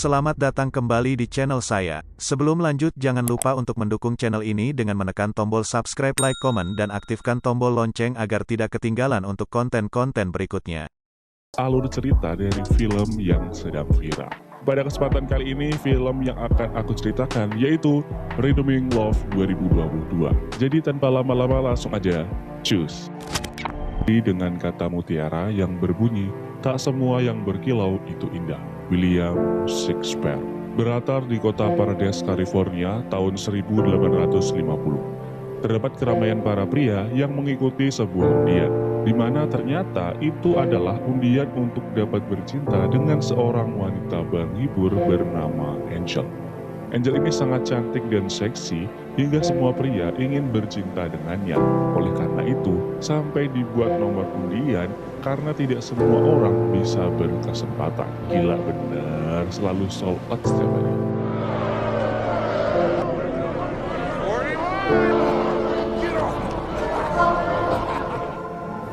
Selamat datang kembali di channel saya. Sebelum lanjut jangan lupa untuk mendukung channel ini dengan menekan tombol subscribe, like, komen, dan aktifkan tombol lonceng agar tidak ketinggalan untuk konten-konten berikutnya. Alur cerita dari film yang sedang viral. Pada kesempatan kali ini, film yang akan aku ceritakan yaitu Renaming Love 2022. Jadi tanpa lama-lama langsung aja, cus. Dengan kata mutiara yang berbunyi, tak semua yang berkilau itu indah. William Shakespeare. Berlatar di kota Paradise, California tahun 1850. Terdapat keramaian para pria yang mengikuti sebuah undian, di mana ternyata itu adalah undian untuk dapat bercinta dengan seorang wanita penghibur bernama Angel. Angel ini sangat cantik dan seksi hingga semua pria ingin bercinta dengannya. Oleh karena itu, sampai dibuat nomor undian karena tidak semua orang bisa berkesempatan. Gila bener, selalu sold out setiap hari.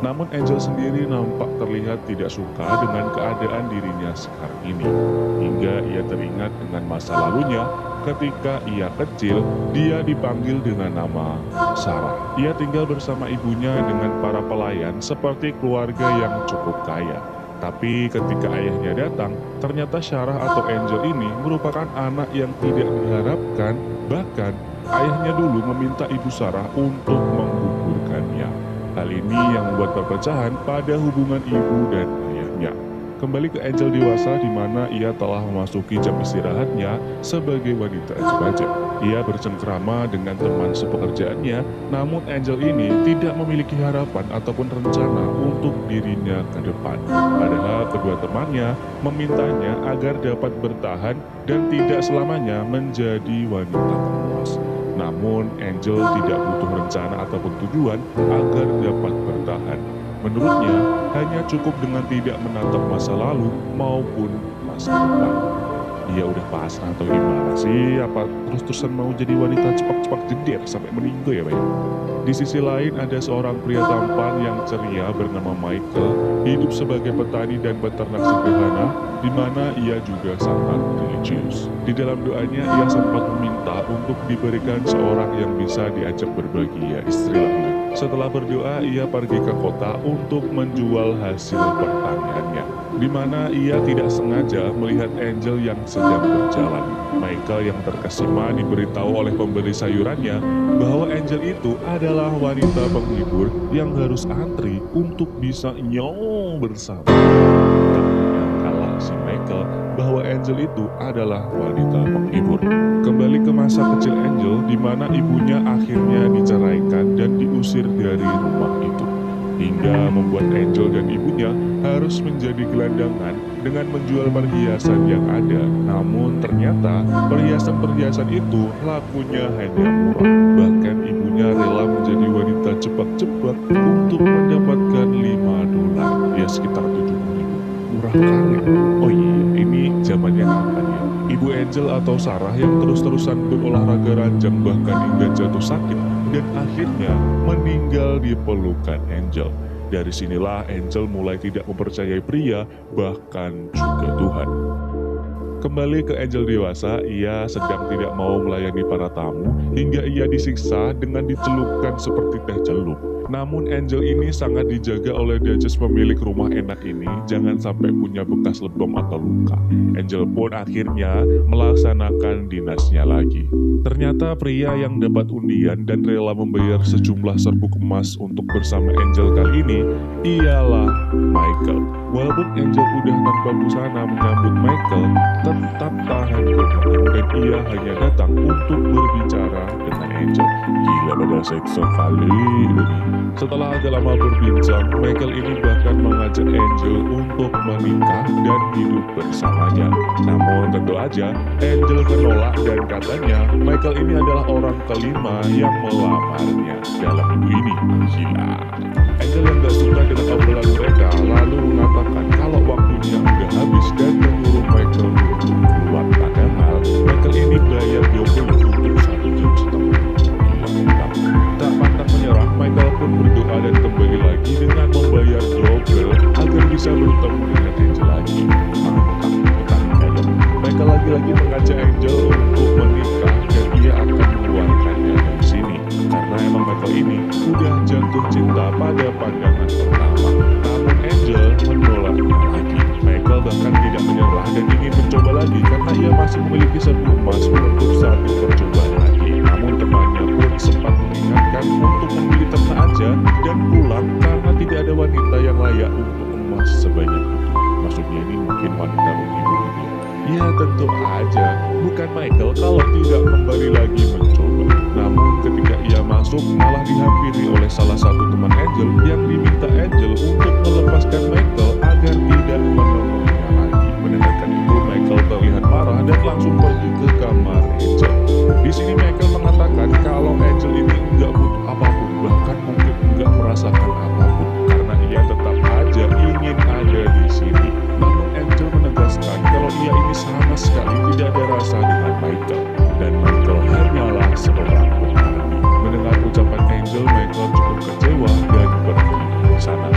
Namun Angel sendiri nampak terlihat tidak suka dengan keadaan dirinya sekarang ini. Hingga ia teringat dengan masa lalunya ketika ia kecil, dia dipanggil dengan nama Sarah. Ia tinggal bersama ibunya dengan para pelayan seperti keluarga yang cukup kaya. Tapi ketika ayahnya datang, ternyata Sarah atau Angel ini merupakan anak yang tidak diharapkan. Bahkan ayahnya dulu meminta ibu Sarah untuk menggugurkannya. Hal ini yang membuat perpecahan pada hubungan ibu dan ayahnya. Kembali ke Angel dewasa di mana ia telah memasuki jam istirahatnya sebagai wanita remaja. Ia bercengkrama dengan teman sepekerjaannya, namun Angel ini tidak memiliki harapan ataupun rencana untuk dirinya ke depan. Padahal kedua temannya memintanya agar dapat bertahan dan tidak selamanya menjadi wanita pemuas. Namun Angel tidak butuh rencana ataupun tujuan agar dapat bertahan. Menurutnya, hanya cukup dengan tidak menatap masa lalu maupun masa depan. Dia udah pasrah atau gimana sih? Apa terus-terusan mau jadi wanita cepak-cepak jeder sampai meninggal ya, Pak? Di sisi lain ada seorang pria tampan yang ceria bernama Michael, hidup sebagai petani dan peternak sederhana, di mana ia juga sangat religius. Di dalam doanya ia sempat meminta untuk diberikan seorang yang bisa diajak berbahagia, istilahnya. Setelah berdoa, ia pergi ke kota untuk menjual hasil pertaniannya, di mana ia tidak sengaja melihat Angel yang sedang berjalan. Michael yang terkesima diberitahu oleh pembeli sayurannya bahwa Angel itu adalah wanita penghibur yang harus antri untuk bisa nyong bersama. Tak menyangkalah si Michael bahwa Angel itu adalah wanita penghibur. Kembali ke masa kecil Angel, di mana ibunya akhirnya diceraikan dan diusir dari rumah itu, hingga membuat Angel dan ibunya harus menjadi gelandangan dengan menjual perhiasan yang ada. Namun ternyata perhiasan-perhiasan itu lakunya hanya murah. Bahkan ibunya rela menjadi wanita cepat-cepat untuk mendapatkan $5, ya sekitar 70.000. Murah kali. Oh iya, ini zamannya kapan ya? Ibu Angel atau Sarah yang terus-terusan berolahraga ranjang bahkan hingga jatuh sakit dan akhirnya meninggal di pelukan Angel. Dari sinilah Angel mulai tidak mempercayai pria, bahkan juga Tuhan. Kembali ke Angel dewasa, ia sedang tidak mau melayani para tamu hingga ia disiksa dengan dicelupkan seperti teh celup. Namun Angel ini sangat dijaga oleh Duchess pemilik rumah enak ini, jangan sampai punya bekas lebam atau luka. Angel pun akhirnya melaksanakan dinasnya lagi. Ternyata pria yang dapat undian dan rela membayar sejumlah serbuk emas untuk bersama Angel kali ini ialah Michael. Walaupun Angel udah tanpa busana menyambut Michael, tetap tahan godaan dan ia hanya datang untuk berbicara dengan Angel. Gila pada sekso kali ini. Setelah agak lama berbincang, Michael ini bahkan mengajak Angel untuk menikah dan hidup bersamanya. Namun tentu aja Angel menolak dan katanya Michael ini adalah orang kelima yang melamarnya dalam minggu ini. Gila. Angel yang gak suka dengan obrolan mereka lalu mengatakan kalau waktunya udah habis dan menyuruh Michael untuk keluar. Padahal Michael ini bayar double untuk 1 jam setengah. Tak pantang menyerah, Michael pun berdoa dan kembali lagi dengan membayar double agar bisa bertemu dengan Angel lagi. Mantap, bukan Michael lagi sudah jatuh cinta pada pandangan pertama. Namun Angel menolaknya lagi. Michael bahkan tidak menyerah dan ingin mencoba lagi karena ia masih memiliki serbu emas untuk satu percobaan lagi. Namun temannya pun sempat mengingatkan untuk memilih ternak aja dan pulang karena tidak ada wanita yang layak untuk emas sebanyak itu. Maksudnya ini mungkin wanita menghibur gitu. Ya tentu aja, bukan Michael kalau tidak kembali lagi mencoba. Namun ketika ia masuk malah dihampiri oleh salah satu teman Angel yang diminta Angel untuk melepaskan Michael agar tidak menemuinya lagi. Mendengarkan itu Michael terlihat marah dan langsung pergi ke kamar Angel. Di sini Michael mengatakan kalau Angel ini nggak butuh apapun, bahkan mungkin nggak merasakan apapun karena ia tetap aja ingin ada di sini. Namun Angel menegaskan kalau ia ini sama sekali tidak ada rasa dengan Michael dan Michael hanyalah seorang petani. Mendengar ucapan Angel, Michael cukup kecewa dan pergi ke sana.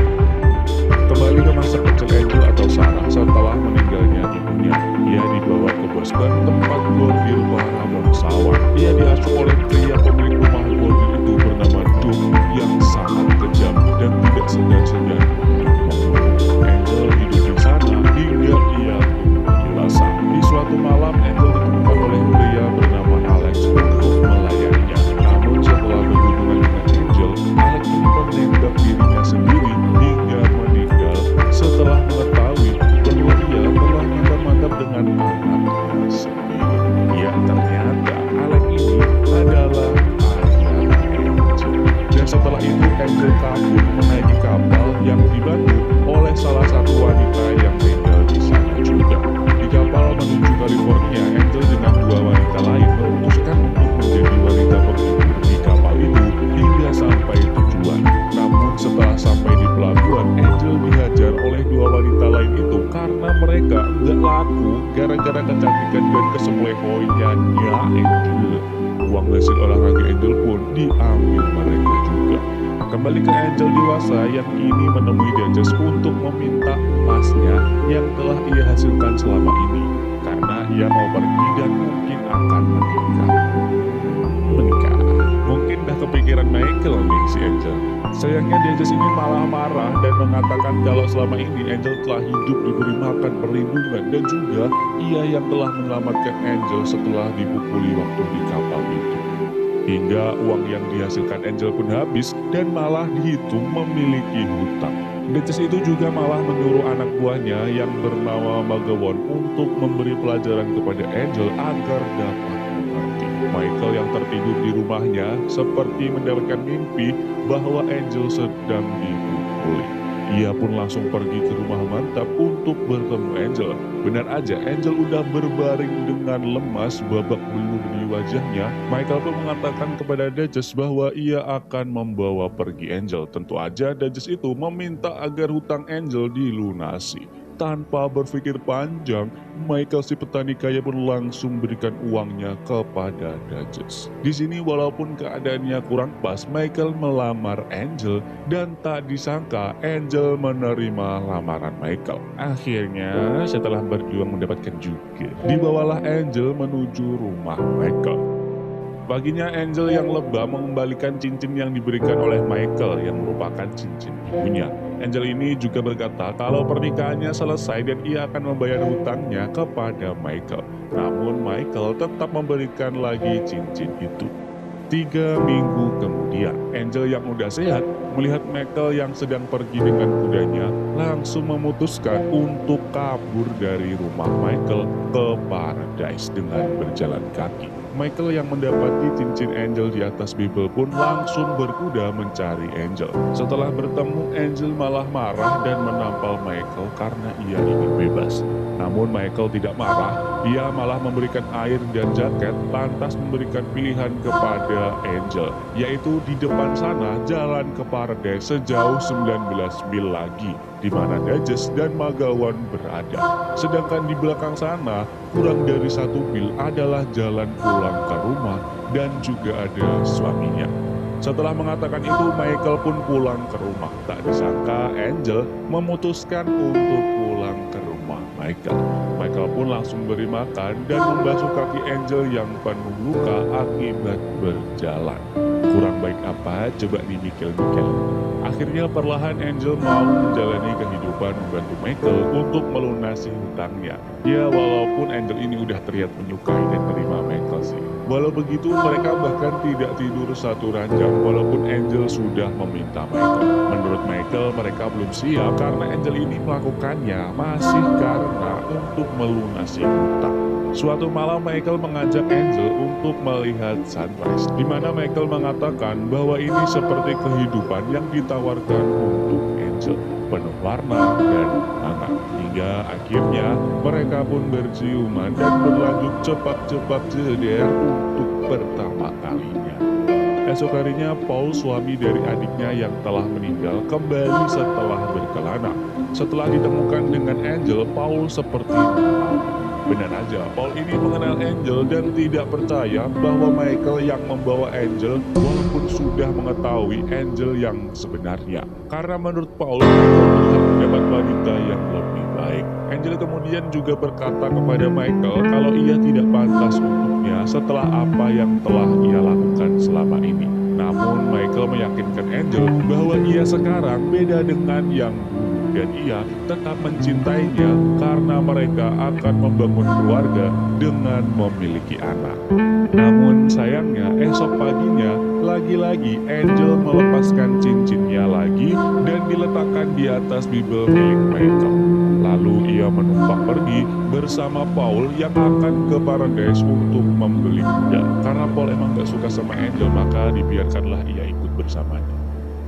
Kembali ke masa kecil Angel atau Sarah setelah meninggalnya ibunya. Ia dibawa ke Boston, tempat bordil para bangsawan. Ia diasuh oleh pria pemilik rumah bordil itu bernama Doug yang sangat kejam dan tidak segan-segan untuk membunuh. Angel hidup di sana hingga ia tumbuh dewasa. Di suatu malam Angel ditemukan oleh pria bernama Alex untuk melayaninya. Namun setelah berhubungan dengan Angel, Alex ini menembak dirinya sendiri hingga meninggal setelah mengetahui bahwa ia telah mantap-mantap dengan anaknya sendiri. Ya ternyata Alex ini adalah ayah Angel. Dan setelah itu Angel kabur menaiki kapal yang dibantu oleh salah satu wanita yang tinggal di sana juga. Di kapal menuju California, Angel dengan dua wanita lain memutuskan untuk menjadi wanita penghibur di kapal itu hingga sampai tujuan. Namun setelah sampai di pelabuhan, Angel dihajar oleh dua wanita lain itu karena mereka nggak laku gara-gara kecantikan dan kesemplehoiannya Angel. Uang hasil olahraga Angel pun diambil mereka juga. Kembali ke Angel dewasa yang kini menemui Duchess untuk meminta emasnya yang telah ia hasilkan selama ini karena ia mau pergi dan mungkin akan menikah. Mungkin dah kepikiran Michael nih si Angel. Sayangnya Duchess ini malah marah dan mengatakan kalau selama ini Angel telah hidup diberi makan perlindungan dan juga ia yang telah menyelamatkan Angel setelah dipukuli waktu di kapal itu. Hingga uang yang dihasilkan Angel pun habis dan malah dihitung memiliki hutang. Duchess itu juga malah menyuruh anak buahnya yang bernama Magawon untuk memberi pelajaran kepada Angel agar dapat mengerti. Michael yang tertidur di rumahnya seperti mendapatkan mimpi bahwa Angel sedang dipukuli. Ia pun langsung pergi ke rumah mantap untuk bertemu Angel. Benar aja, Angel udah berbaring dengan lemas babak belur di wajahnya. Michael pun mengatakan kepada Duchess bahwa ia akan membawa pergi Angel. Tentu aja Duchess itu meminta agar hutang Angel dilunasi. Tanpa berpikir panjang, Michael si petani kaya pun langsung berikan uangnya kepada Duchess. Di sini walaupun keadaannya kurang pas, Michael melamar Angel dan tak disangka Angel menerima lamaran Michael. Akhirnya setelah berjuang mendapatkan juga, dibawalah Angel menuju rumah Michael. Paginya Angel yang lebah mengembalikan cincin yang diberikan oleh Michael yang merupakan cincin ibunya. Angel ini juga berkata kalau pernikahannya selesai dan ia akan membayar hutangnya kepada Michael. Namun Michael tetap memberikan lagi cincin itu. 3 minggu kemudian, Angel yang udah sehat melihat Michael yang sedang pergi dengan kudanya langsung memutuskan untuk kabur dari rumah Michael ke Paradise dengan berjalan kaki. Michael yang mendapati cincin Angel di atas Bible pun langsung berkuda mencari Angel. Setelah bertemu, Angel malah marah dan menampar Michael karena ia ingin bebas. Namun Michael tidak marah, dia malah memberikan air dan jaket lantas memberikan pilihan kepada Angel, yaitu di depan sana jalan ke Paradise sejauh 19 mil lagi, di mana Duchess dan Magawon berada. Sedangkan di belakang sana, kurang dari 1 mil adalah jalan pulang ke rumah dan juga ada suaminya. Setelah mengatakan itu, Michael pun pulang ke rumah. Tak disangka Angel memutuskan untuk pulang ke rumah Michael. Michael pun langsung beri makan dan membasuh kaki Angel yang penuh luka akibat berjalan. Kurang baik apa? Coba dimikir-mikir. Akhirnya perlahan Angel mau menjalani kehidupan membantu Michael untuk melunasi hutangnya. Ya walaupun Angel ini udah terlihat menyukai dan menerima Michael sih. Walau begitu mereka bahkan tidak tidur satu ranjang walaupun Angel sudah meminta Michael. Menurut Michael mereka belum siap karena Angel ini melakukannya masih karena untuk melunasi hutang. Suatu malam Michael mengajak Angel untuk melihat sunrise, di mana Michael mengatakan bahwa ini seperti kehidupan yang ditawarkan untuk Angel, penuh warna dan hangat. Hingga akhirnya mereka pun berciuman dan berlanjut cepat-cepat jeder untuk pertama kalinya. Esok harinya Paul, suami dari adiknya yang telah meninggal, kembali setelah berkelana. Setelah ditemukan dengan Angel, Paul seperti mengenal. Benar aja, Paul ini mengenal Angel dan tidak percaya bahwa Michael yang membawa Angel walaupun sudah mengetahui Angel yang sebenarnya. Karena menurut Paul, Michael berhak mendapat wanita yang lebih baik. Angel kemudian juga berkata kepada Michael kalau ia tidak pantas untuknya setelah apa yang telah ia lakukan selama ini. Namun Michael meyakinkan Angel bahwa ia sekarang beda dengan yang dulu. Dan ia tetap mencintainya karena mereka akan membangun keluarga dengan memiliki anak. Namun sayangnya esok paginya lagi-lagi Angel melepaskan cincinnya lagi dan diletakkan di atas bibel milik Michael. Lalu ia menumpang pergi bersama Paul yang akan ke Paradise untuk membeli kuda. Karena Paul emang gak suka sama Angel maka dibiarkanlah ia ikut bersamanya.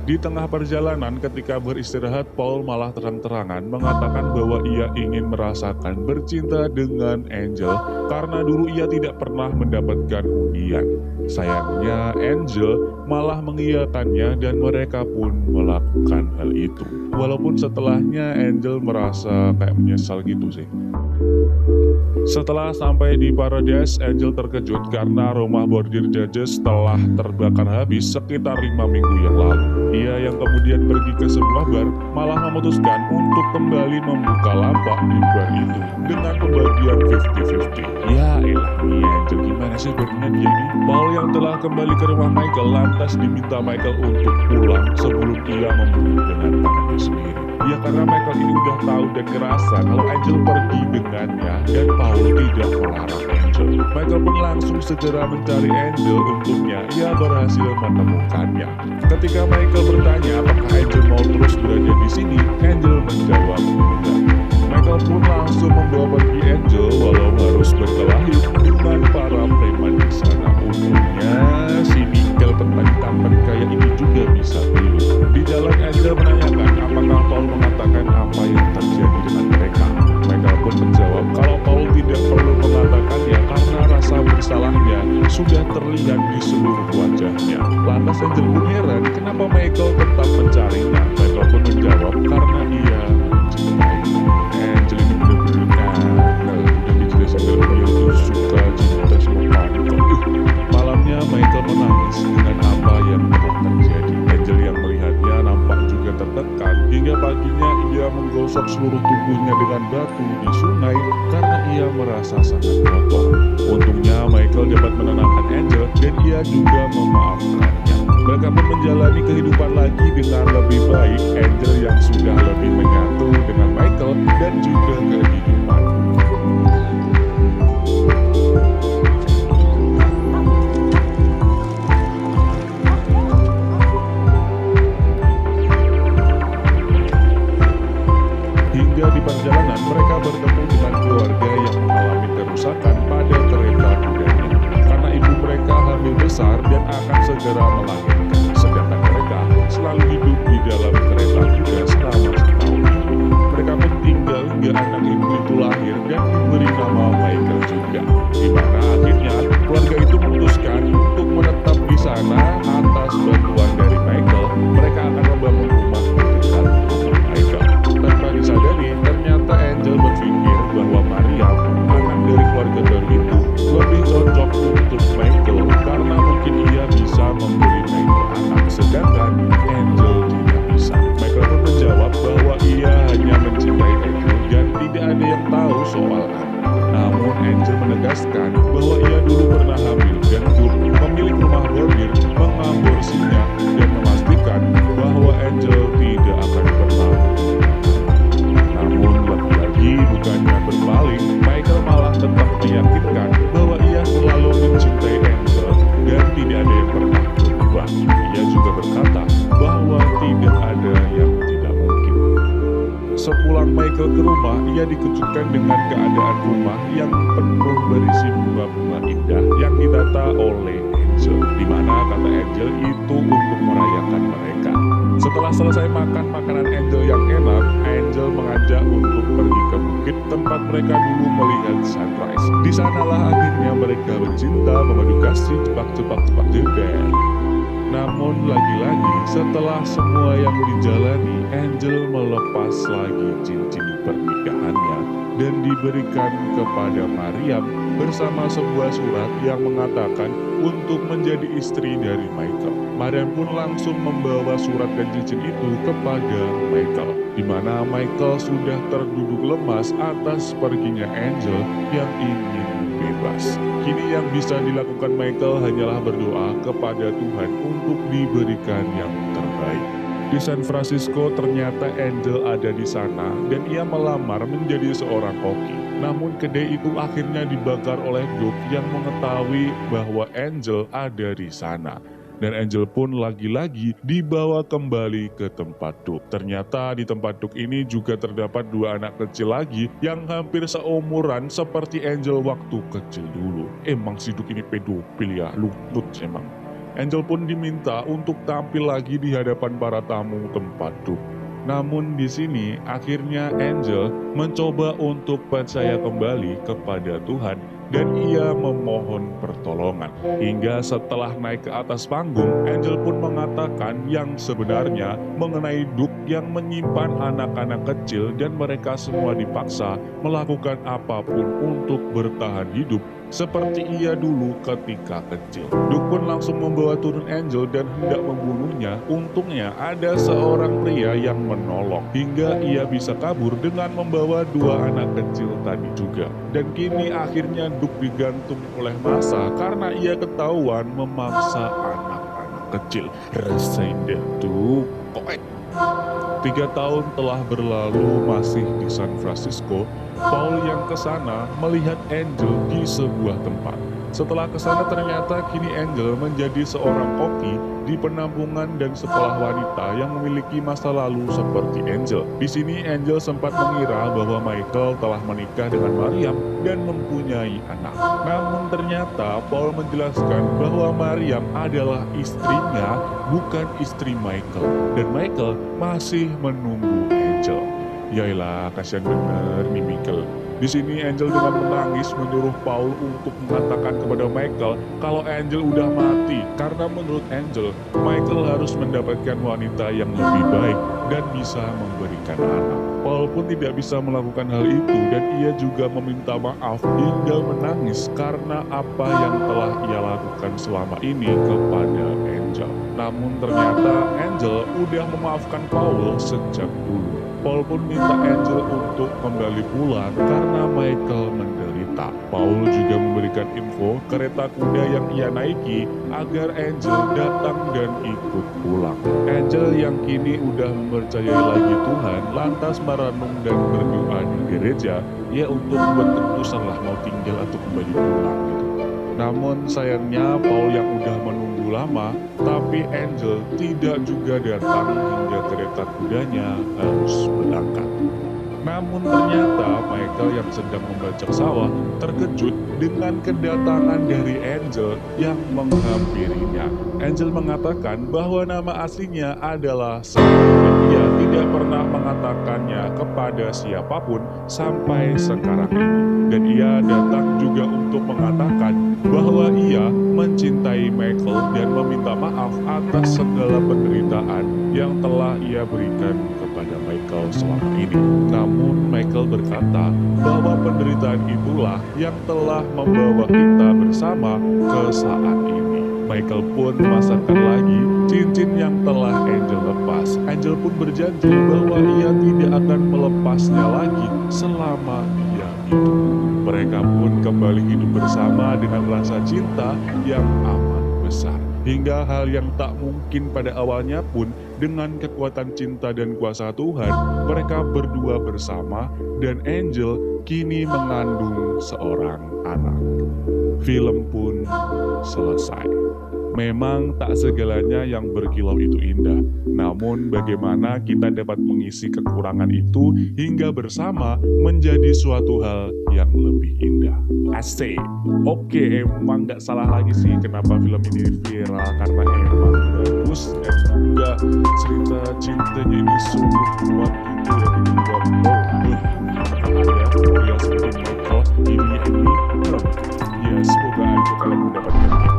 Di tengah perjalanan ketika beristirahat, Paul malah terang-terangan mengatakan bahwa ia ingin merasakan bercinta dengan Angel karena dulu ia tidak pernah mendapatkan undian. Sayangnya Angel malah mengiyakannya dan mereka pun melakukan hal itu. Walaupun setelahnya Angel merasa kayak menyesal gitu sih. Setelah sampai di Paradise, Angel terkejut karena rumah bordir judges telah terbakar habis sekitar 5 minggu yang lalu. Ia yang kemudian pergi ke sebuah bar malah memutuskan untuk kembali membuka lapak di bar itu dengan pembagian 50-50. Ya elah nih Angel, gimana sih berniat dia ini? Paul yang telah kembali ke rumah Michael lantas diminta Michael untuk pulang sebelum ia membunuh dengan tangannya sendiri. Ya karena Michael ini udah tahu dan ngerasa kalau Angel pergi dengannya dan Paul tidak melarang Angel. Michael pun langsung segera mencari Angel untuknya. Ia berhasil menemukannya. Ketika Michael bertanya apakah Angel mau terus berada di sini, Angel menjawab enggak. Michael pun langsung membawa pergi Angel walau harus berkelahi dengan para preman di sana. Untungnya si Michael tampan kayak ini juga bisa dulu. Di jalan Angel menanyakan apakah Paul mengatakan apa yang terjadi dengan mereka. Michael pun menjawab kalau Paul tidak perlu mengatakannya karena rasa bersalahnya sudah terlihat di seluruh wajahnya. Lantas Angel pun heran kenapa Michael tetap mencarinya. Michael pun menjawab karena ia mencintai. Angel ini benar-benar udah dijelasin kalau dia tuh suka cinta sama Michael. Malamnya Michael menangis dengan apa yang telah terjadi. Angel yang melihatnya nampak juga tertekan hingga paginya ia menggosok seluruh tubuhnya dengan batu di sungai karena ia merasa sangat kotor. Untungnya Michael dapat menenangkan Angel dan ia juga memaafkannya. Mereka pun menjalani kehidupan lagi dengan lebih baik. Angel yang sudah lebih menyatu dengan Michael dan juga kehidupan. Hingga di perjalanan mereka bertemu dengan keluarga yang mengalami kerusakan pada kereta kudanya karena ibu mereka hamil besar dan akan segera melahirkan. Sedangkan mereka selalu hidup di dalam kereta kuda selama setahun. Mereka pun tinggal hingga anak ibu itu lahir dan diberi nama Michael juga. Di mana akhirnya keluarga itu memutuskan untuk menetap di sana atas bantuan dari Michael. Mereka akan membangun rumah di dekat rumah Michael. Tanpa disadari, ternyata Angel berpikir bahwa Maria, anak dari keluarga baru itu, lebih cocok untuk Michael karena mungkin ia bisa memberi Michael anak, sedangkan Angel tidak bisa. Sepulang Michael ke rumah, ia dikejutkan dengan keadaan rumah yang penuh berisi bunga-bunga indah yang ditata oleh Angel, di mana kata Angel itu untuk merayakan mereka. Setelah selesai makan makanan Angel yang enak, Angel mengajak untuk pergi ke bukit tempat mereka dulu melihat sunrise. Di sanalah akhirnya mereka bercinta, memadu kasih, cepak jeder. Namun lagi-lagi setelah semua yang dijalani, Angel melepas lagi cincin pernikahannya dan diberikan kepada Mariam bersama sebuah surat yang mengatakan untuk menjadi istri dari Michael. Mariam pun langsung membawa surat dan cincin itu kepada Michael, di mana Michael sudah terduduk lemas atas perginya Angel yang ingin bebas. Kini yang bisa dilakukan Michael hanyalah berdoa kepada Tuhan untuk diberikan yang terbaik. Di San Francisco ternyata Angel ada di sana dan ia melamar menjadi seorang koki. Namun kedai itu akhirnya dibakar oleh Duke yang mengetahui bahwa Angel ada di sana. Dan Angel pun lagi-lagi dibawa kembali ke tempat Duke. Ternyata di tempat Duke ini juga terdapat dua anak kecil lagi yang hampir seumuran seperti Angel waktu kecil dulu. Emang si Duke ini pedofil ya, lutut emang. Angel pun diminta untuk tampil lagi di hadapan para tamu tempat Duke. Namun di sini akhirnya Angel mencoba untuk percaya kembali kepada Tuhan dan ia memohon pertolongan. Hingga setelah naik ke atas panggung, Angel pun mengatakan yang sebenarnya mengenai Duke yang menyimpan anak-anak kecil dan mereka semua dipaksa melakukan apapun untuk bertahan hidup seperti ia dulu ketika kecil. Duke pun langsung membawa turun Angel dan hendak membunuhnya. Untungnya ada seorang pria yang menolong hingga ia bisa kabur dengan membawa dua anak kecil tadi juga. Dan kini akhirnya Duke digantung oleh massa karena ia ketahuan memaksa anak-anak kecil. Rasain deh tuh, koek. 3 tahun telah berlalu masih di San Francisco. Paul yang kesana melihat Angel di sebuah tempat. Setelah kesana ternyata kini Angel menjadi seorang koki di penampungan dan sekolah wanita yang memiliki masa lalu seperti Angel. Di sini Angel sempat mengira bahwa Michael telah menikah dengan Mariam dan mempunyai anak. Namun ternyata Paul menjelaskan bahwa Mariam adalah istrinya, bukan istri Michael. Dan Michael masih menunggu Angel. Yailah, kasihan bener nih Michael. Di sini Angel dengan menangis menyuruh Paul untuk mengatakan kepada Michael kalau Angel udah mati. Karena menurut Angel, Michael harus mendapatkan wanita yang lebih baik dan bisa memberikan anak. Paul pun tidak bisa melakukan hal itu dan ia juga meminta maaf hingga menangis karena apa yang telah ia lakukan selama ini kepada Angel. Namun ternyata Angel udah memaafkan Paul sejak dulu. Paul pun minta Angel untuk kembali pulang karena Michael menderita. Paul juga memberikan info kereta kuda yang ia naiki agar Angel datang dan ikut pulang. Angel yang kini udah mempercayai lagi Tuhan lantas merenung dan berdoa di gereja ya untuk buat keputusan lah mau tinggal atau kembali pulang gitu. Namun sayangnya Paul yang udah menunggu lama, tapi Angel tidak juga datang hingga kereta kudanya harus berangkat. Namun ternyata Michael yang sedang membajak sawah terkejut dengan kedatangan dari Angel yang menghampirinya. Angel mengatakan bahwa nama aslinya adalah Sam dan ia tidak pernah mengatakannya kepada siapapun sampai sekarang ini. Dan ia datang juga untuk mengatakan bahwa ia mencintai Michael dan meminta maaf atas segala penderitaan yang telah ia berikan kepada Michael selama ini. Namun Michael berkata bahwa penderitaan itulah yang telah membawa kita bersama ke saat ini. Michael pun memasangkan lagi cincin yang telah Angel lepas. Angel pun berjanji bahwa ia tidak akan melepasnya lagi selama ia hidup. Mereka pun kembali hidup bersama dengan rasa cinta yang amat besar. Hingga hal yang tak mungkin pada awalnya pun dengan kekuatan cinta dan kuasa Tuhan, mereka berdua bersama dan Angel kini mengandung seorang anak. Film pun selesai. Memang tak segalanya yang berkilau itu indah, namun bagaimana kita dapat mengisi kekurangan itu hingga bersama menjadi suatu hal yang lebih indah. Asik. Oke, emang nggak salah lagi sih kenapa film ini viral, karena emang bagus dan juga cerita cintanya ini sungguh kuat gitu ya, bikin gua ada ya seperti Michael ini ya, semoga aja kalian mendapatkannya.